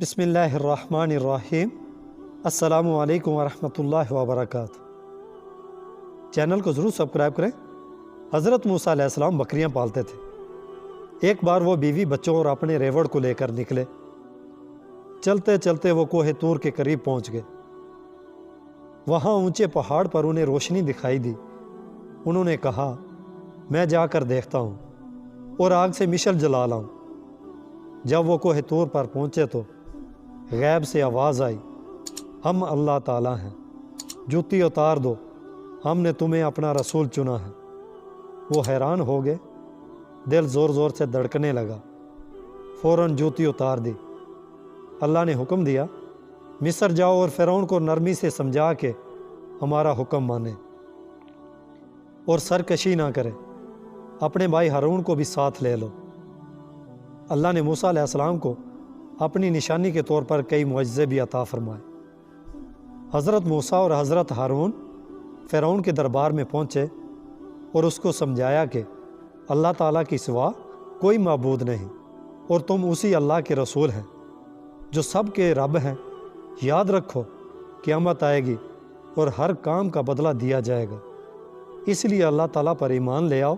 بسم اللہ الرحمن الرحیم۔ السلام علیکم ورحمۃ اللہ وبرکاتہ۔ چینل کو ضرور سبسکرائب کریں۔ حضرت موسیٰ علیہ السلام بکریاں پالتے تھے۔ ایک بار وہ بیوی بچوں اور اپنے ریوڑ کو لے کر نکلے۔ چلتے چلتے وہ کوہ طور کے قریب پہنچ گئے۔ وہاں اونچے پہاڑ پر انہیں روشنی دکھائی دی۔ انہوں نے کہا، میں جا کر دیکھتا ہوں اور آگ سے مشعل جلا لاؤں۔ جب وہ کوہ طور پر پہنچے تو غیب سے آواز آئی، ہم اللہ تعالیٰ ہیں، جوتی اتار دو، ہم نے تمہیں اپنا رسول چنا ہے۔ وہ حیران ہو گئے، دل زور زور سے دھڑکنے لگا۔ فوراً جوتی اتار دی۔ اللہ نے حکم دیا، مصر جاؤ اور فرعون کو نرمی سے سمجھا کہ ہمارا حکم مانے اور سرکشی نہ کرے۔ اپنے بھائی ہارون کو بھی ساتھ لے لو۔ اللہ نے موسیٰ علیہ السلام کو اپنی نشانی کے طور پر کئی معجزے بھی عطا فرمائے۔ حضرت موسیٰ اور حضرت ہارون فرعون کے دربار میں پہنچے اور اس کو سمجھایا کہ اللہ تعالیٰ کی سوا کوئی معبود نہیں اور تم اسی اللہ کے رسول ہیں جو سب کے رب ہیں۔ یاد رکھو، قیامت آئے گی اور ہر کام کا بدلہ دیا جائے گا، اس لیے اللہ تعالیٰ پر ایمان لے آؤ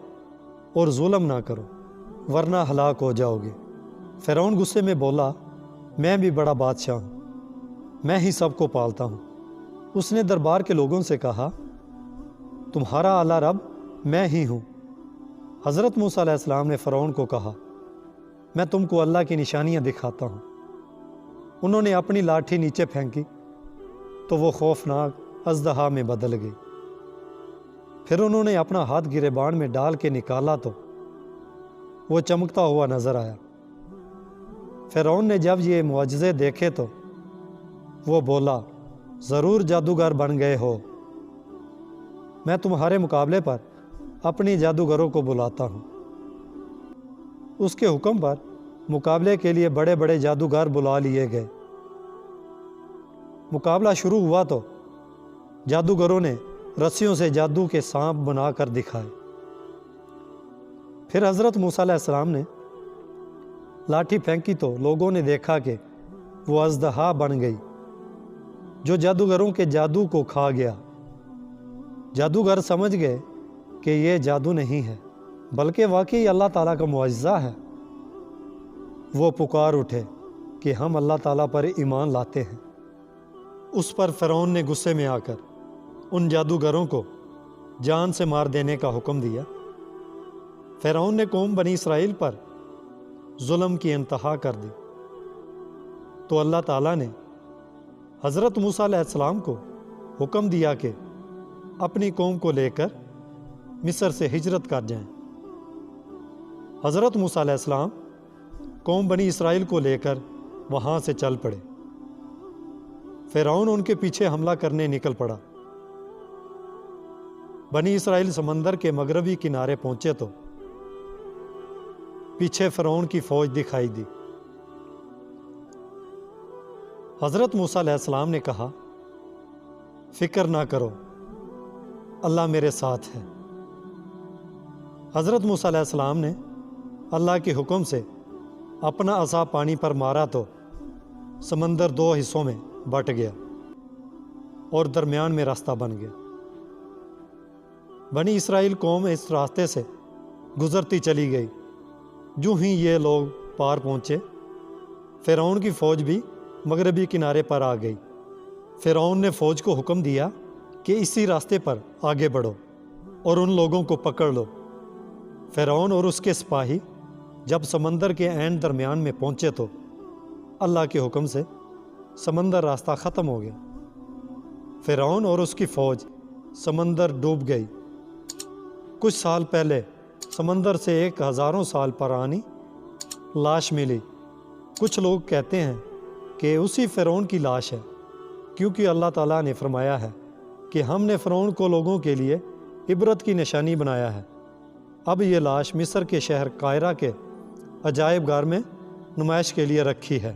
اور ظلم نہ کرو ورنہ ہلاک ہو جاؤ گے۔ فرعون غصے میں بولا، میں بھی بڑا بادشاہ ہوں، میں ہی سب کو پالتا ہوں۔ اس نے دربار کے لوگوں سے کہا، تمہارا اعلیٰ رب میں ہی ہوں۔ حضرت موسیٰ علیہ السلام نے فرعون کو کہا، میں تم کو اللہ کی نشانیاں دکھاتا ہوں۔ انہوں نے اپنی لاٹھی نیچے پھینکی تو وہ خوفناک اژدہا میں بدل گئی۔ پھر انہوں نے اپنا ہاتھ گریبان میں ڈال کے نکالا تو وہ چمکتا ہوا نظر آیا۔ فرعون نے جب یہ معجزے دیکھے تو وہ بولا، ضرور جادوگر بن گئے ہو، میں تمہارے مقابلے پر اپنی جادوگروں کو بلاتا ہوں۔ اس کے حکم پر مقابلے کے لیے بڑے بڑے جادوگر بلا لیے گئے۔ مقابلہ شروع ہوا تو جادوگروں نے رسیوں سے جادو کے سانپ بنا کر دکھائے۔ پھر حضرت موسیٰ علیہ السلام نے لاٹھی پھینکی تو لوگوں نے دیکھا کہ وہ اژدہا بن گئی جو جادوگروں کے جادو کو کھا گیا۔ جادوگر سمجھ گئے کہ یہ جادو نہیں ہے بلکہ واقعی اللہ تعالیٰ کا معجزہ ہے۔ وہ پکار اٹھے کہ ہم اللہ تعالیٰ پر ایمان لاتے ہیں۔ اس پر فرعون نے غصے میں آ کر ان جادوگروں کو جان سے مار دینے کا حکم دیا۔ فرعون نے قوم بنی اسرائیل پر ظلم کی انتہا کر دی تو اللہ تعالیٰ نے حضرت موسیٰ علیہ السلام کو حکم دیا کہ اپنی قوم کو لے کر مصر سے ہجرت کر جائیں۔ حضرت موسیٰ علیہ السلام قوم بنی اسرائیل کو لے کر وہاں سے چل پڑے۔ فرعون ان کے پیچھے حملہ کرنے نکل پڑا۔ بنی اسرائیل سمندر کے مغربی کنارے پہنچے تو پیچھے فرعون کی فوج دکھائی دی۔ حضرت موسیٰ علیہ السلام نے کہا، فکر نہ کرو، اللہ میرے ساتھ ہے۔ حضرت موسیٰ علیہ السلام نے اللہ کے حکم سے اپنا عصا پانی پر مارا تو سمندر دو حصوں میں بٹ گیا اور درمیان میں راستہ بن گیا۔ بنی اسرائیل قوم اس راستے سے گزرتی چلی گئی۔ جو ہی یہ لوگ پار پہنچے، فرعون کی فوج بھی مغربی کنارے پر آ گئی۔ فرعون نے فوج کو حکم دیا کہ اسی راستے پر آگے بڑھو اور ان لوگوں کو پکڑ لو۔ فرعون اور اس کے سپاہی جب سمندر کے عین درمیان میں پہنچے تو اللہ کے حکم سے سمندر راستہ ختم ہو گیا۔ فرعون اور اس کی فوج سمندر ڈوب گئی۔ کچھ سال پہلے سمندر سے ایک ہزاروں سال پرانی لاش ملی۔ کچھ لوگ کہتے ہیں کہ اسی فرعون کی لاش ہے، کیونکہ اللہ تعالیٰ نے فرمایا ہے کہ ہم نے فرعون کو لوگوں کے لیے عبرت کی نشانی بنایا ہے۔ اب یہ لاش مصر کے شہر قاہرہ کے عجائب گھر میں نمائش کے لیے رکھی ہے۔